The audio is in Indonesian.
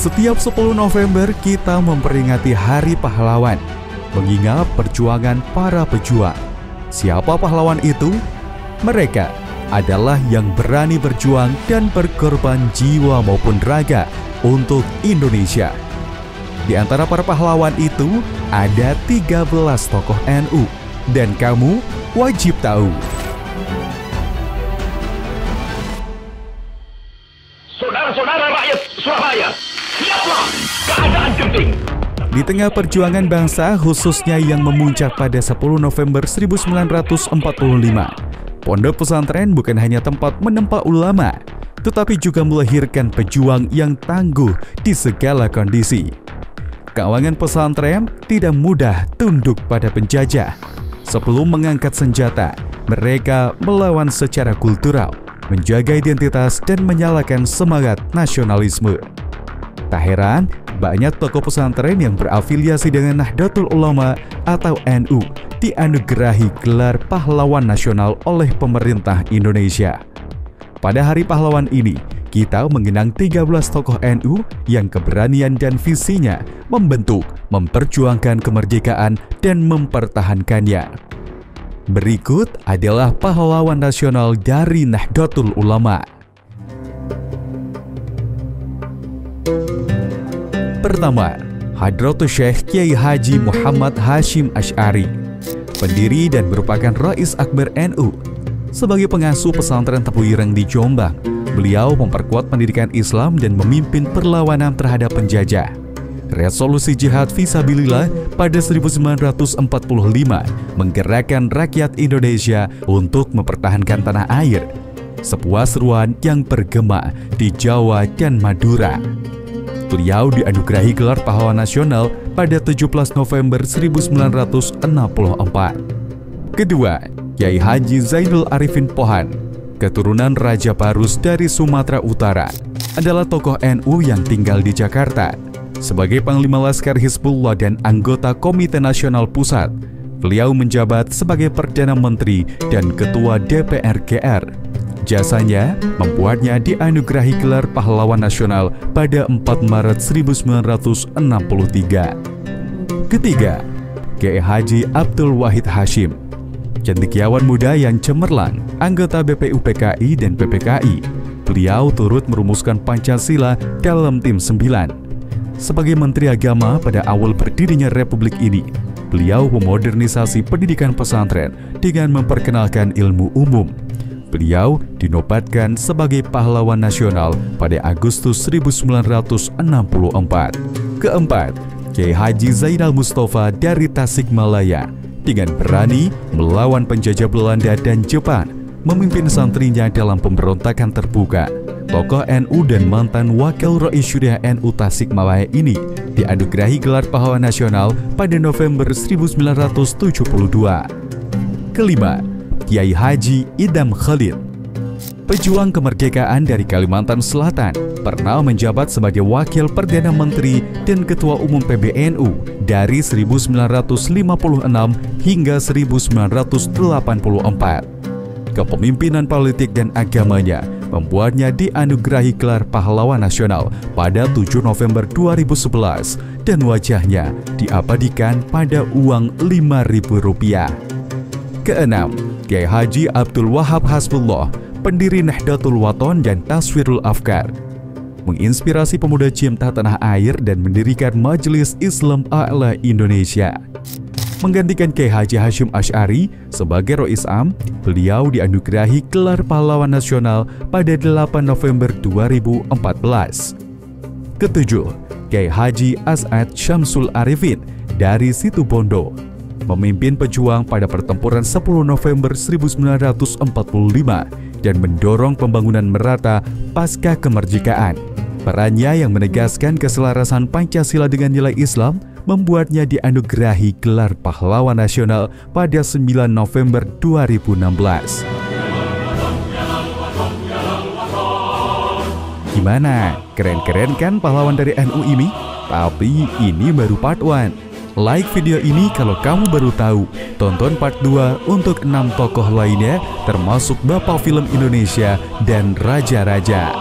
Setiap 10 November kita memperingati Hari Pahlawan, mengingat perjuangan para pejuang. Siapa pahlawan itu? Mereka adalah yang berani berjuang dan berkorban jiwa maupun raga untuk Indonesia. Di antara para pahlawan itu ada 13 tokoh NU dan kamu wajib tahu. Saudara-saudara rakyat Surabaya, siaplah keadaan genting. Di tengah perjuangan bangsa khususnya yang memuncak pada 10 November 1945, pondok pesantren bukan hanya tempat menempa ulama, tetapi juga melahirkan pejuang yang tangguh di segala kondisi. Kawangan pesantren tidak mudah tunduk pada penjajah. Sebelum mengangkat senjata, mereka melawan secara kultural, menjaga identitas dan menyalakan semangat nasionalisme. Tak heran, banyak tokoh pesantren yang berafiliasi dengan Nahdlatul Ulama atau NU dianugerahi gelar pahlawan nasional oleh pemerintah Indonesia. Pada Hari Pahlawan ini, kita mengenang 13 tokoh NU yang keberanian dan visinya membentuk, memperjuangkan kemerdekaan dan mempertahankannya. Berikut adalah pahlawan nasional dari Nahdlatul Ulama. Pertama, Hadratus Syekh Kiai Haji Muhammad Hashim Asy'ari, pendiri dan merupakan Rais Akbar NU. Sebagai pengasuh pesantren Tebu Ireng di Jombang, beliau memperkuat pendidikan Islam dan memimpin perlawanan terhadap penjajah. Resolusi Jihad Fisabilillah pada 1945 menggerakkan rakyat Indonesia untuk mempertahankan tanah air, sebuah seruan yang bergema di Jawa dan Madura. Beliau dianugerahi gelar pahlawan nasional pada 17 November 1964. Kedua, Kiai Haji Zainul Arifin Pohan, keturunan Raja Barus dari Sumatera Utara, adalah tokoh NU yang tinggal di Jakarta. Sebagai Panglima Laskar Hizbullah dan anggota Komite Nasional Pusat, beliau menjabat sebagai Perdana Menteri dan Ketua DPR GR. Jasanya membuatnya dianugerahi gelar pahlawan nasional pada 4 Maret 1963. Ketiga, Kiai Haji Abdul Wahid Hashim, cendekiawan muda yang cemerlang, anggota BPUPKI dan PPKI. Beliau turut merumuskan Pancasila dalam Tim 9. Sebagai Menteri Agama pada awal berdirinya Republik ini, beliau memodernisasi pendidikan pesantren dengan memperkenalkan ilmu umum. Beliau dinobatkan sebagai pahlawan nasional pada Agustus 1964. Keempat, Kiai Haji Zainal Mustafa dari Tasikmalaya, dengan berani melawan penjajah Belanda dan Jepang, memimpin santrinya dalam pemberontakan terbuka. Tokoh NU dan mantan Wakil Rais Syuriah NU Tasikmalaya ini dianugerahi gelar pahlawan nasional pada November 1972. Kelima, Kiai Haji Idam Khalid, pejuang kemerdekaan dari Kalimantan Selatan, pernah menjabat sebagai Wakil Perdana Menteri dan Ketua Umum PBNU dari 1956 hingga 1984. Kepemimpinan politik dan agamanya membuatnya dianugerahi gelar pahlawan nasional pada 7 November 2011 dan wajahnya diabadikan pada uang Rp5.000. Keenam, Kiai Haji Abdul Wahab Hasbullah, pendiri Nahdlatul Wathon dan Taswirul Afkar, menginspirasi pemuda cinta tanah air dan mendirikan Majelis Islam A'la Indonesia. Menggantikan Kiai Haji Hashim Asy'ari sebagai Rais Am, beliau dianugerahi gelar pahlawan nasional pada 8 November 2014. Ketujuh, Kiai Haji As'ad Syamsul Arifin dari Situbondo, memimpin pejuang pada pertempuran 10 November 1945 dan mendorong pembangunan merata pasca kemerdekaan. Perannya yang menegaskan keselarasan Pancasila dengan nilai Islam membuatnya dianugerahi gelar pahlawan nasional pada 9 November 2016. Gimana? Keren-keren kan pahlawan dari NU ini? Tapi ini baru part 1. Like video ini kalau kamu baru tahu. Tonton part 2 untuk 6 tokoh lainnya termasuk Bapak Film Indonesia dan Raja-Raja.